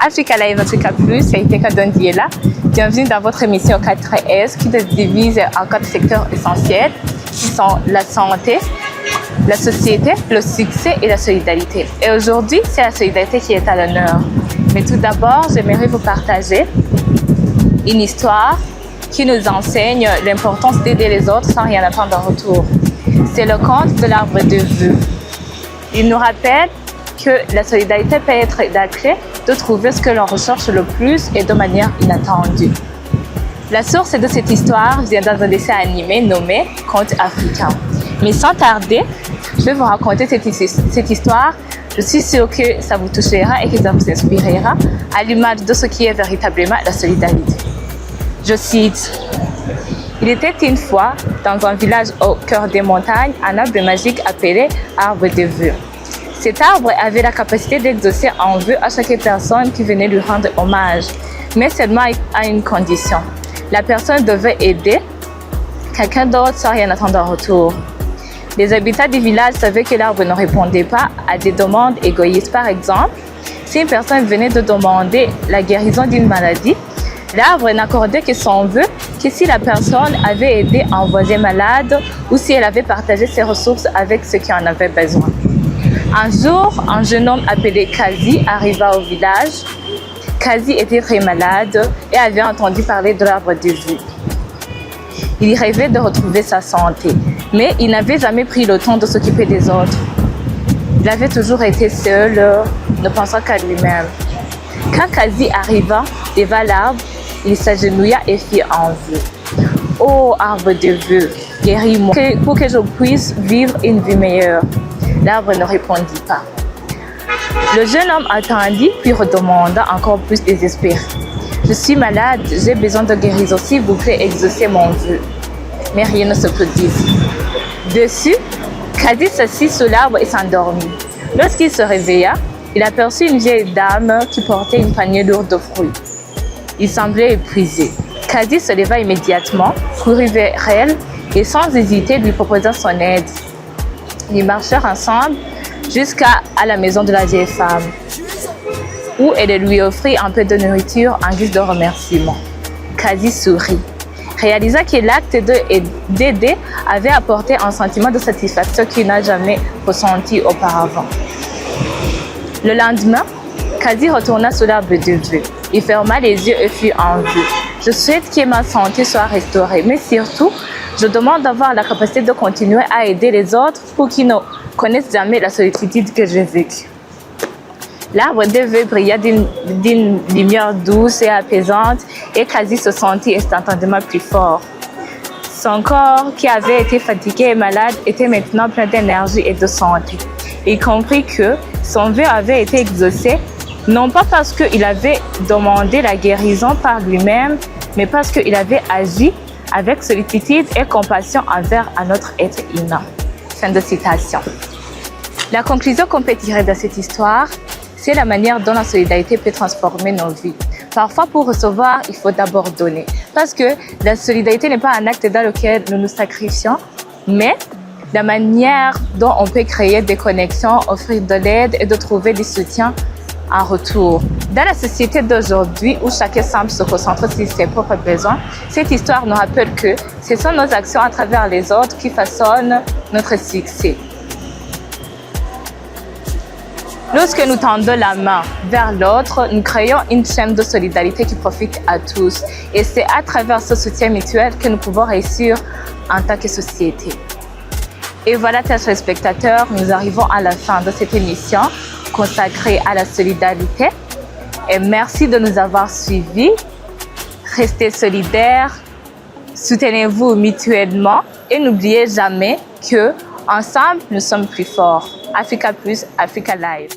Africa Live, Africa Plus, c'est Iteka Dondiela. Bienvenue dans votre émission 4S qui se divise en 4 secteurs essentiels qui sont la santé, la société, le succès et la solidarité. Et aujourd'hui, c'est la solidarité qui est à l'honneur. Mais tout d'abord, j'aimerais vous partager une histoire qui nous enseigne l'importance d'aider les autres sans rien attendre en retour. C'est le conte de l'arbre de vœux. Il nous rappelle que la solidarité peut être la clé de trouver ce que l'on recherche le plus et de manière inattendue. La source de cette histoire vient dans un dessin animé nommé Conte africain. Mais sans tarder, je vais vous raconter cette histoire. Je suis sûre que ça vous touchera et que ça vous inspirera à l'image de ce qui est véritablement la solidarité. Je cite: « Il était une fois, dans un village au cœur des montagnes, un arbre magique appelé arbre de vœux. Cet arbre avait la capacité d'exaucer un vœu à chaque personne qui venait lui rendre hommage, mais seulement à une condition. La personne devait aider quelqu'un d'autre sans rien attendre en retour. Les habitants du village savaient que l'arbre ne répondait pas à des demandes égoïstes. Par exemple, si une personne venait de demander la guérison d'une maladie, l'arbre n'accordait que son vœu que si la personne avait aidé un voisin malade ou si elle avait partagé ses ressources avec ceux qui en avaient besoin. Un jour, un jeune homme appelé Kazi arriva au village. Kazi était très malade et avait entendu parler de l'arbre de vœux. Il rêvait de retrouver sa santé, mais il n'avait jamais pris le temps de s'occuper des autres. Il avait toujours été seul, ne pensant qu'à lui-même. Quand Kazi arriva devant l'arbre, il s'agenouilla et fit un vœu. « Ô arbre de vœux, guéris-moi pour que je puisse vivre une vie meilleure. » L'arbre ne répondit pas. Le jeune homme attendit puis redemanda encore plus désespéré. « Je suis malade, j'ai besoin de guérison, s'il vous plaît, exaucez mon vœu. » Mais rien ne se produisit. Dessus, Kazi s'assit sous l'arbre et s'endormit. Lorsqu'il se réveilla, il aperçut une vieille dame qui portait une panier lourde de fruits. Il semblait épuisé. Kazi se leva immédiatement, courut vers elle et sans hésiter lui proposa son aide. Ils marchèrent ensemble jusqu'à la maison de la vieille femme, où elle lui offrit un peu de nourriture en guise de remerciement. Kazi sourit, réalisa que l'acte d'aider avait apporté un sentiment de satisfaction qu'il n'a jamais ressenti auparavant. Le lendemain, Kazi retourna sous l'arbre de vœux. Il ferma les yeux et fit un vœu. « Je souhaite que ma santé soit restaurée, mais surtout, je demande d'avoir la capacité de continuer à aider les autres pour qu'ils ne connaissent jamais la solitude que j'ai vécue. » L'arbre de vœux brilla d'une lumière douce et apaisante et Kazi se sentit instantanément plus fort. Son corps, qui avait été fatigué et malade, était maintenant plein d'énergie et de santé. Il comprit que son vœu avait été exaucé, non pas parce qu'il avait demandé la guérison par lui-même, mais parce qu'il avait agi avec sollicitude et compassion envers un autre être humain. Fin de citation. La conclusion qu'on peut tirer de cette histoire, c'est la manière dont la solidarité peut transformer nos vies. Parfois, pour recevoir, il faut d'abord donner. Parce que la solidarité n'est pas un acte dans lequel nous nous sacrifions, mais la manière dont on peut créer des connexions, offrir de l'aide et de trouver du soutien en retour. Dans la société d'aujourd'hui, où chacun semble se concentrer sur ses propres besoins, cette histoire nous rappelle que ce sont nos actions à travers les autres qui façonnent notre succès. Lorsque nous tendons la main vers l'autre, nous créons une chaîne de solidarité qui profite à tous. Et c'est à travers ce soutien mutuel que nous pouvons réussir en tant que société. Et voilà, chers spectateurs, nous arrivons à la fin de cette émission consacrée à la solidarité. Et merci de nous avoir suivis. Restez solidaires, soutenez-vous mutuellement et n'oubliez jamais que ensemble, nous sommes plus forts. Africa Plus, Africa Live.